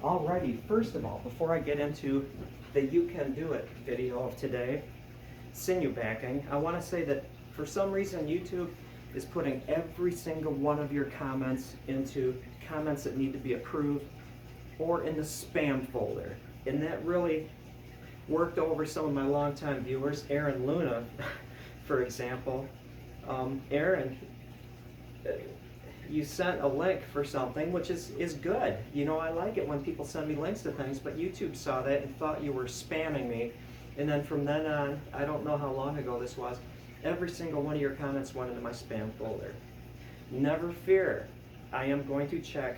Alrighty, first of all, before I get into the You Can Do It video of today, sinew backing, I want to say that for some reason YouTube is putting every single one of your comments into comments that need to be approved or in the spam folder. And that really worked over some of my longtime viewers. Aaron Luna, for example. Aaron, you sent a link for something, which is good. You know, I like it when people send me links to things, but YouTube saw that and thought you were spamming me. And then from then on, I don't know how long ago this was, every single one of your comments went into my spam folder. Never fear, I am going to check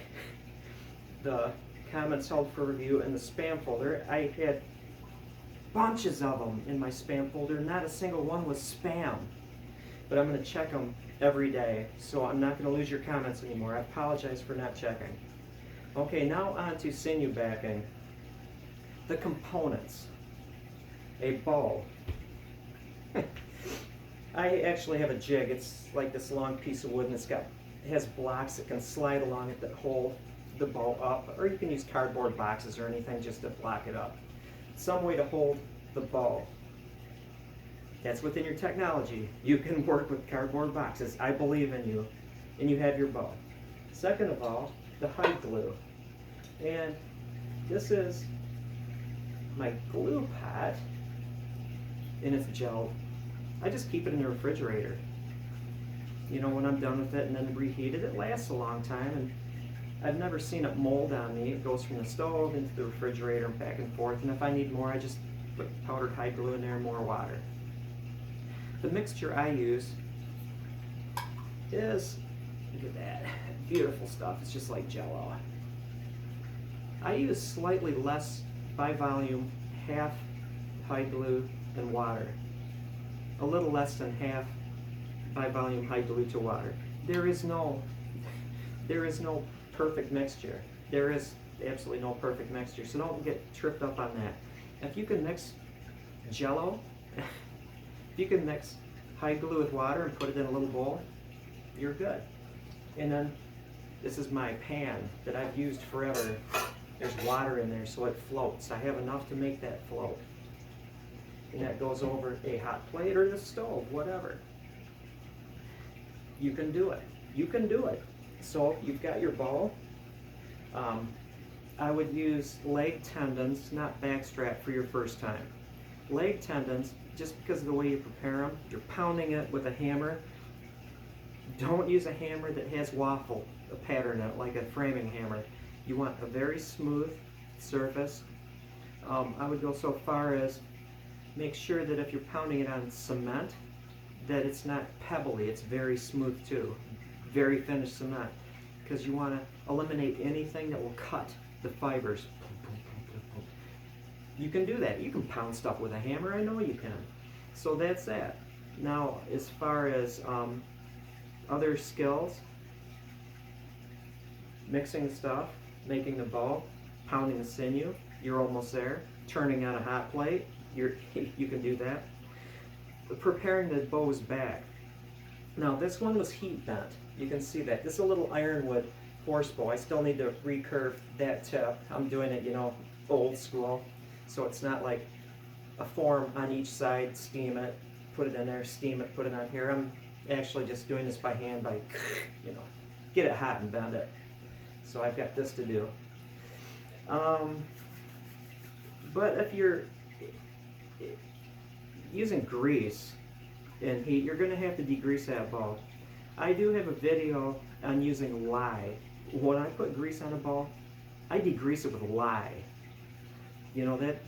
the comments held for review in the spam folder. I had bunches of them in my spam folder. Not a single one was spam. But I'm going to check them every day, so I'm not going to lose your comments anymore. I apologize for not checking. Okay, now on to sinew backing. The components. A bow. I actually have a jig. It's like this long piece of wood, and it has blocks that can slide along it that hold the bow up, or you can use cardboard boxes or anything just to block it up. Some way to hold the bow. That's within your technology. You can work with cardboard boxes. I believe in you. And you have your bow. Second of all, the hide glue. And this is my glue pot, and it's gel. I just keep it in the refrigerator. You know, when I'm done with it and then reheat it, it lasts a long time, and I've never seen it mold on me. It goes from the stove into the refrigerator and back and forth, and if I need more, I just put powdered hide glue in there and more water. The mixture I use is, look at that, beautiful stuff. It's just like Jell-O. I use slightly less by volume, half hide glue and water. A little less than half by volume hide glue to water. There is no perfect mixture. There is absolutely no perfect mixture, so don't get tripped up on that. If you can mix Jell-O, if you can mix hide glue with water and put it in a little bowl, you're good. And then this is my pan that I've used forever. There's water in there so it floats. I have enough to make that float. And that goes over a hot plate or the stove, whatever. You can do it. You can do it. So you've got your bow. I would use leg tendons, not backstrap for your first time. Leg tendons, just because of the way you prepare them, you're pounding it with a hammer. Don't use a hammer that has waffle, a pattern in it, like a framing hammer. You want a very smooth surface. I would go so far as make sure that if you're pounding it on cement, that it's not pebbly, it's very smooth too. Very finished cement. Because you want to eliminate anything that will cut the fibers. You can do that. You can pound stuff with a hammer, I know you can. So that's that. Now, as far as other skills, mixing stuff, making the bow, pounding the sinew, you're almost there. Turning on a hot plate, you can do that. Preparing the bow's back. Now, this one was heat bent. You can see that. This is a little ironwood horse bow. I still need to recurve that tip. I'm doing it, you know, old school. So it's not like a form on each side, steam it, put it in there, steam it, put it on here. I'm actually just doing this by hand, by, you know, get it hot and bend it. So I've got this to do. But if you're using grease and heat, you're going to have to degrease that bow. I do have a video on using lye. When I put grease on a bow, I degrease it with lye. You know, that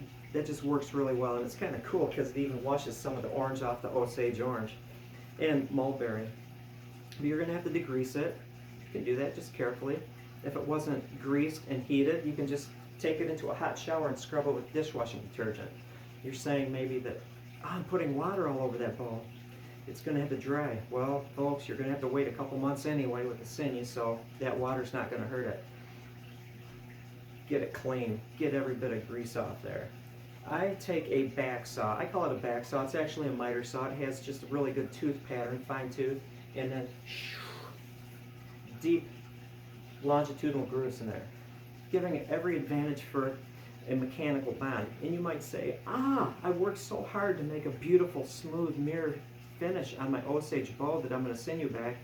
just works really well, and it's kind of cool because it even washes some of the orange off the Osage orange and mulberry. But you're going to have to degrease it. You can do that just carefully. If it wasn't greased and heated, you can just take it into a hot shower and scrub it with dishwashing detergent. You're saying maybe that, oh, I'm putting water all over that bowl. It's going to have to dry. Well, folks, you're going to have to wait a couple months anyway with the sinew, so that water's not going to hurt it. Get it clean. Get every bit of grease off there. I take a back saw. I call it a back saw. It's actually a miter saw. It has just a really good tooth pattern, fine tooth, and then deep longitudinal grooves in there. giving it every advantage for a mechanical bond. And you might say, I worked so hard to make a beautiful, smooth mirror finish on my Osage bow that I'm going to sinew back.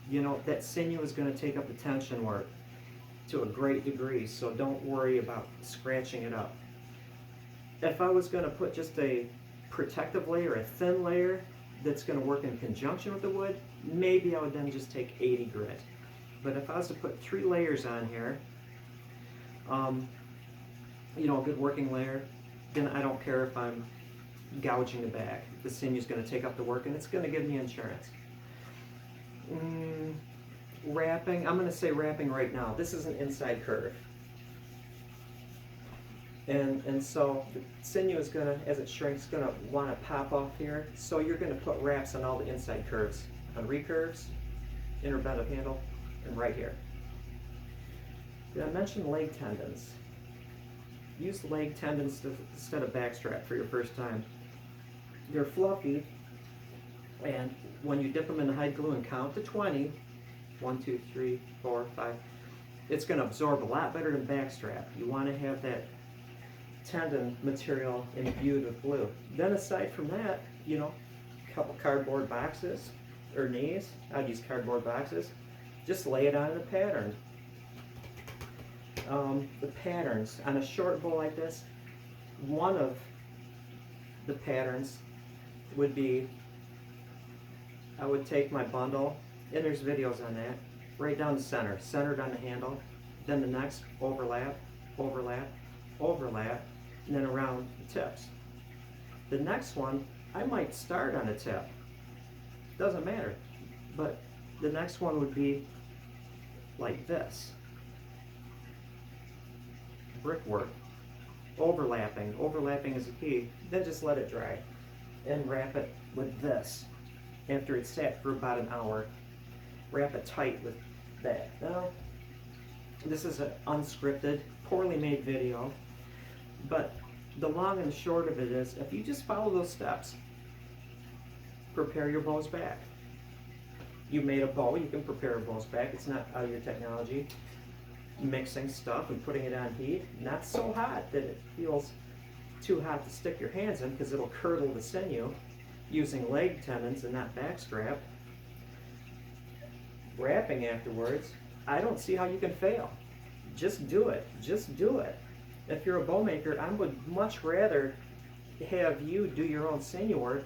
You know, that sinew is going to take up the tension work to a great degree, so don't worry about scratching it up. If I was going to put just a protective layer, a thin layer that's going to work in conjunction with the wood, maybe I would then just take 80 grit. But if I was to put 3 layers on here, you know, a good working layer, then I don't care if I'm gouging the back. The sinew is going to take up the work and it's going to give me insurance. Wrapping, I'm going to say wrapping right now. This is an inside curve. And so the sinew is going to, as it shrinks, going to want to pop off here. So you're going to put wraps on all the inside curves. On recurves, inner bend of handle, and right here. Did I mention leg tendons? Use leg tendons instead of backstrap for your first time. They're fluffy, and when you dip them in the hide glue and count to 20, 1, 2, 3, 4, 5, it's going to absorb a lot better than backstrap. You want to have that tendon material imbued with glue. Then aside from that, you know, a couple cardboard boxes or knees. I'd use cardboard boxes. Just lay it on the pattern. The patterns on a short bow like this, one of the patterns would be, I would take my bundle, and there's videos on that, right down the center, centered on the handle, then the next overlap, overlap, overlap, and then around the tips. The next one, I might start on a tip, doesn't matter, but the next one would be like this. Brickwork, overlapping is the key. Then just let it dry and wrap it with this. After it's sat for about an hour, wrap it tight with that. Now, this is an unscripted, poorly made video, but the long and the short of it is, if you just follow those steps, prepare your bow's back. You made a bow, you can prepare a bow's back. It's not out of your technology. Mixing stuff and putting it on heat, not so hot that it feels too hot to stick your hands in because it'll curdle the sinew, using leg tendons and not backstrap. Wrapping afterwards, I don't see how you can fail. Just do it. Just do it. If you're a bow maker, I would much rather have you do your own sinew work,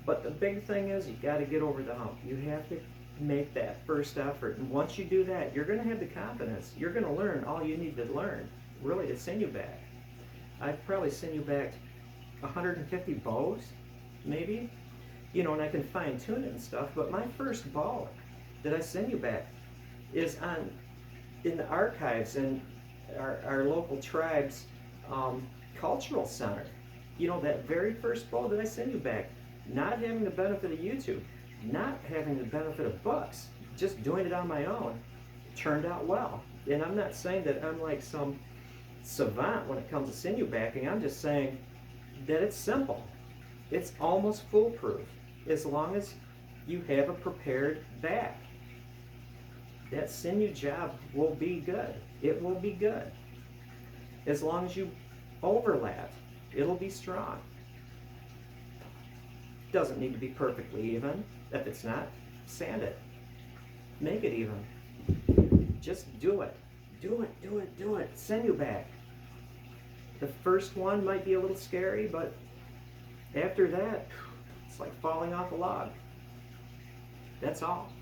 but the big thing is you got to get over the hump. You have to make that first effort, and once you do that, you're going to have the confidence. You're going to learn all you need to learn, really, to sinew back. I've probably sinew backed 150 bows, maybe, you know, and I can fine tune it and stuff, but my first bow that I sinew back is in the archives in our local tribe's cultural center. You know, that very first bow that I sinew back, not having the benefit of YouTube, not having the benefit of books, just doing it on my own, turned out well. And I'm not saying that I'm like some savant when it comes to sinew backing. I'm just saying that it's simple. It's almost foolproof as long as you have a prepared back. That sinew job will be good. It will be good. As long as you overlap, it'll be strong. Doesn't need to be perfectly even. If it's not, sand it. Make it even. Just do it. Do it, do it, do it. Sinew back. The first one might be a little scary, but after that, it's like falling off a log. That's all.